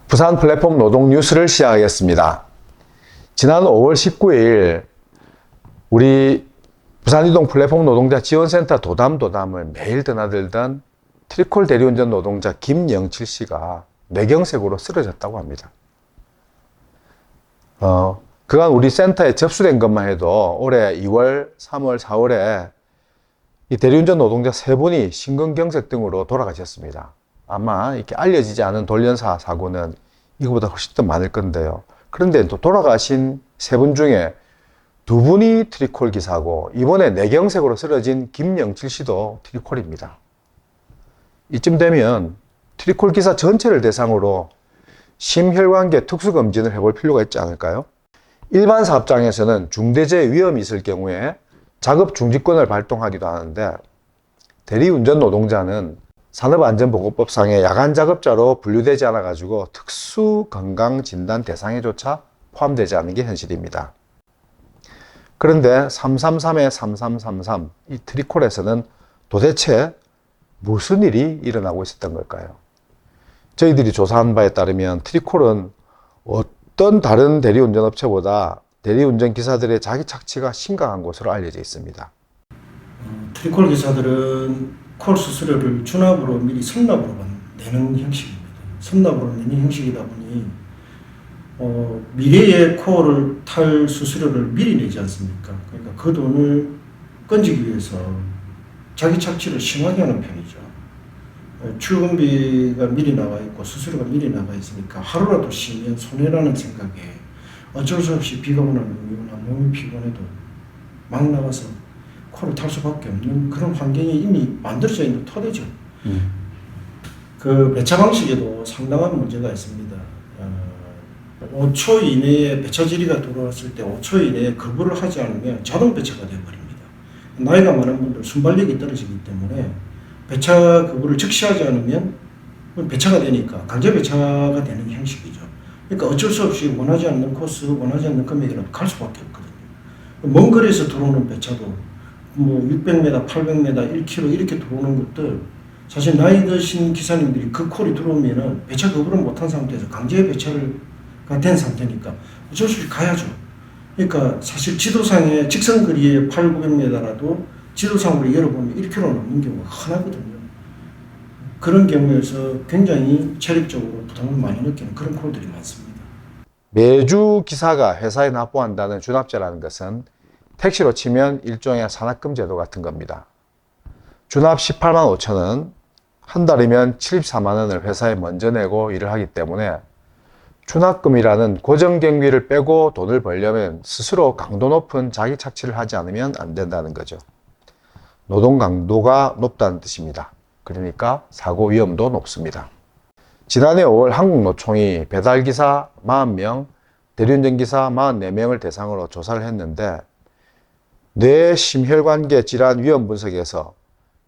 부산 플랫폼 노동 뉴스를 시작하겠습니다. 지난 5월 19일 우리 부산이동 플랫폼 노동자 지원센터 도담을 매일 드나들던 트리콜 대리운전 노동자 김영칠 씨가 뇌경색으로 쓰러졌다고 합니다. 그간 우리 센터에 접수된 것만 해도 올해 2월, 3월, 4월에 이 대리운전 노동자 3분이 심근경색 등으로 돌아가셨습니다. 아마 이렇게 알려지지 않은 돌연사 사고는 이거보다 훨씬 더 많을 건데요. 그런데 또 돌아가신 3분 중에 2분이 트리콜 기사고, 이번에 뇌경색으로 쓰러진 김영칠 씨도 트리콜입니다. 이쯤 되면 트리콜 기사 전체를 대상으로 심혈관계 특수검진을 해볼 필요가 있지 않을까요? 일반 사업장에서는 중대재해 위험이 있을 경우에 작업 중지권을 발동하기도 하는데, 대리운전 노동자는 산업안전보건법상의 야간 작업자로 분류되지 않아 가지고 특수건강진단 대상에조차 포함되지 않은 게 현실입니다. 그런데 333에 3333 이 트리콜에서는 도대체 무슨 일이 일어나고 있었던 걸까요? 저희들이 조사한 바에 따르면 트리콜은 어떤 다른 대리운전 업체보다 대리운전 기사들의 자기 착취가 심각한 것으로 알려져 있습니다. 트리콜 기사들은 콜 수수료를 준합으로 미리 선납으로 내는 형식입니다. 선납으로 내는 형식이다 보니 미래의 콜을 탈 수수료를 미리 내지 않습니까? 그러니까 그 돈을 건지기 위해서 자기 착취를 심하게 하는 편이죠. 출근비가 미리 나와 있고 수수료가 미리 나와 있으니까 하루라도 쉬면 손해라는 생각에 어쩔 수 없이 비가 오나 눈이 오나 몸이 피곤해도 막 나가서 콜을 탈 수밖에 없는 그런 환경이 이미 만들어져 있는 토대죠. 그 배차 방식에도 상당한 문제가 있습니다. 5초 이내에 배차 질의가 들어왔을 때 5초 이내에 거부를 하지 않으면 자동 배차가 되어버립니다. 나이가 많은 분들 순발력이 떨어지기 때문에 배차 거부를 즉시 하지 않으면 배차가 되니까 강제 배차가 되는 형식이죠. 그러니까 어쩔 수 없이 원하지 않는 코스, 원하지 않는 금액이라도 갈 수밖에 없거든요. 먼 거리에서 들어오는 배차도 600m, 800m, 1km 이렇게 들어오는 것들, 사실 나이 드신 기사님들이 그 콜이 들어오면은 배차 거부를 못한 상태에서 강제 배차가 된 상태니까 어쩔 수 없이 가야죠. 그러니까 사실 지도상에 직선 거리에 800~900m라도 지도상으로 열어보면 1km 넘는 경우가 흔하거든요. 그런 경우에서 굉장히 체력적으로 부담을 많이 느끼는 그런 콜들이 많습니다. 매주 기사가 회사에 납부한다는 준합제라는 것은 택시로 치면 일종의 산학금 제도 같은 겁니다. 준합 18만 5천 원, 한 달이면 74만 원을 회사에 먼저 내고 일을 하기 때문에 준합금이라는 고정경비를 빼고 돈을 벌려면 스스로 강도 높은 자기 착취를 하지 않으면 안 된다는 거죠. 노동 강도가 높다는 뜻입니다. 그러니까 사고 위험도 높습니다. 지난해 5월 한국노총이 배달기사 40명, 대리운전기사 44명을 대상으로 조사를 했는데, 뇌심혈관계 질환 위험 분석에서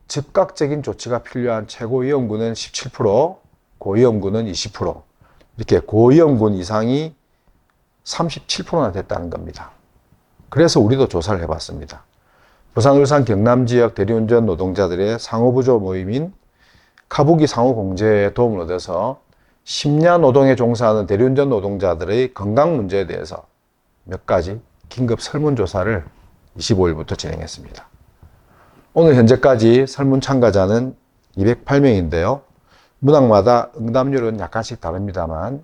즉각적인 조치가 필요한 최고위험군은 17%, 고위험군은 20%, 이렇게 고위험군 이상이 37%나 됐다는 겁니다. 그래서 우리도 조사를 해봤습니다. 부산, 울산, 경남 지역 대리운전 노동자들의 상호부조 모임인 카부기 상호공제에 도움을 얻어서 심야 노동에 종사하는 대리운전 노동자들의 건강 문제에 대해서 몇 가지 긴급 설문조사를 25일부터 진행했습니다. 오늘 현재까지 설문 참가자는 208명인데요. 문항마다 응답률은 약간씩 다릅니다만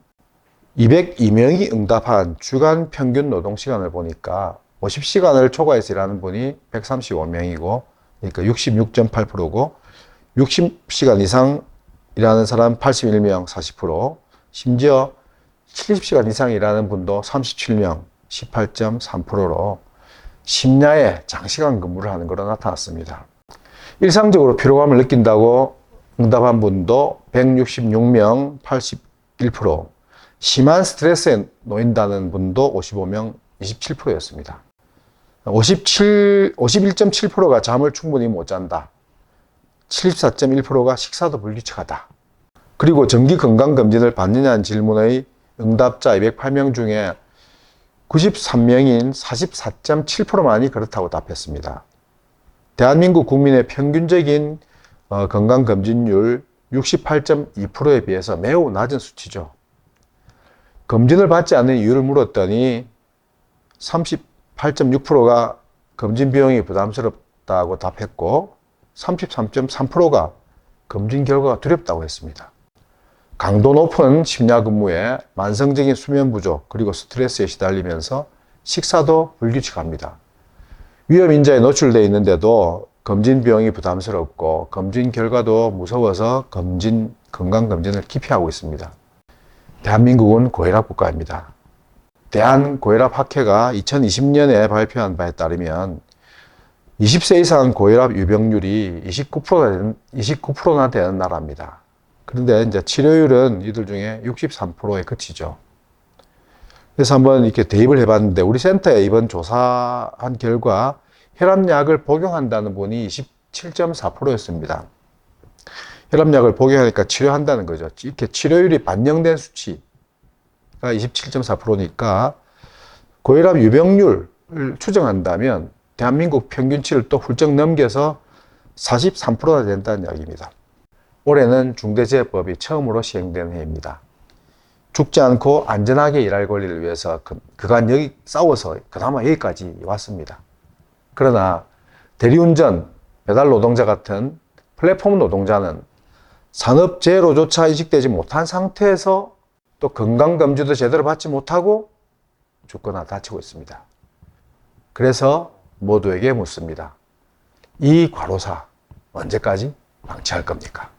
202명이 응답한 주간 평균 노동시간을 보니까 50시간을 초과해서 일하는 분이 135명이고, 그러니까 66.8%고 60시간 이상 일하는 사람 81명 40%, 심지어 70시간 이상 일하는 분도 37명 18.3%로 심야에 장시간 근무를 하는 것으로 나타났습니다. 일상적으로 피로감을 느낀다고 응답한 분도 166명 81%, 심한 스트레스에 놓인다는 분도 55명 27%였습니다. 51.7%가 잠을 충분히 못 잔다. 74.1%가 식사도 불규칙하다. 그리고 정기 건강검진을 받느냐는 질문의 응답자 208명 중에 93명인 44.7%만이 그렇다고 답했습니다. 대한민국 국민의 평균적인 건강검진율 68.2%에 비해서 매우 낮은 수치죠. 검진을 받지 않는 이유를 물었더니 38.6%가 검진 비용이 부담스럽다고 답했고 33.3%가 검진 결과가 두렵다고 했습니다. 강도 높은 심야 근무에 만성적인 수면 부족 그리고 스트레스에 시달리면서 식사도 불규칙합니다. 위험 인자에 노출되어 있는데도 검진 비용이 부담스럽고 검진 결과도 무서워서 건강검진을 기피하고 있습니다. 대한민국은 고혈압 국가입니다. 대한고혈압학회가 2020년에 발표한 바에 따르면 20세 이상 고혈압 유병률이 29%나 되는 나라입니다. 그런데 이제 치료율은 이들 중에 63%에 그치죠. 그래서 한번 이렇게 대입을 해봤는데 우리 센터에 이번 조사한 결과 혈압약을 복용한다는 분이 27.4%였습니다. 혈압약을 복용하니까 치료한다는 거죠. 이렇게 치료율이 반영된 수치가 27.4%니까 고혈압 유병률을 추정한다면 대한민국 평균치를 또 훌쩍 넘겨서 43%나 된다는 이야기입니다. 올해는 중대재해법이 처음으로 시행된 해입니다. 죽지 않고 안전하게 일할 권리를 위해서 그간 여기 싸워서 그나마 여기까지 왔습니다. 그러나 대리운전, 배달 노동자 같은 플랫폼 노동자는 산업재해로조차 인식되지 못한 상태에서 또 건강검진도 제대로 받지 못하고 죽거나 다치고 있습니다. 그래서 모두에게 묻습니다. 이 과로사 언제까지 방치할 겁니까?